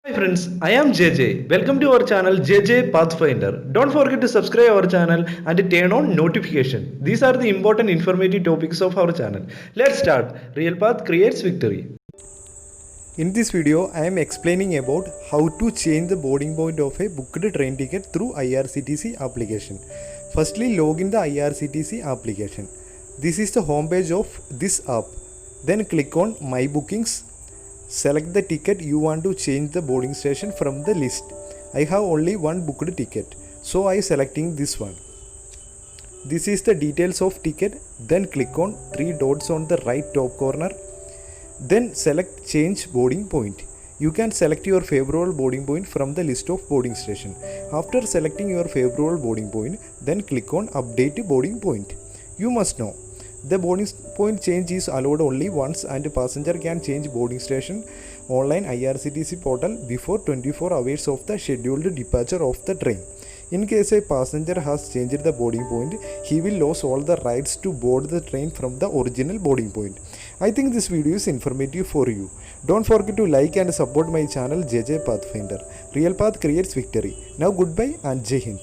Hi friends, I am JJ. Welcome to our channel JJ Pathfinder. Don't forget to subscribe our channel and turn on notification. These are the important informative topics of our channel. Let's start. Real Path creates victory. In this video, I am explaining about how to change the boarding point of a booked train ticket through IRCTC application. Firstly, log in the IRCTC application. This is the home page of this app. Then click on My Bookings. Select the ticket you want to change the boarding station from the list. I have only one booked ticket, so I am selecting this one. This is the details of ticket. Then click on three dots on the right top corner. Then select change boarding point. You can select your favorable boarding point from the list of boarding station. After selecting your favorable boarding point, then click on update boarding point. You must know the boarding point change is allowed only once and passenger can change boarding station online IRCTC portal before 24 hours of the scheduled departure of the train. In case a passenger has changed the boarding point, he will lose all the rights to board the train from the original boarding point. I think this video is informative for you. Don't forget to like and support my channel JJ Pathfinder. Real Path creates victory. Now goodbye and Jai Hind.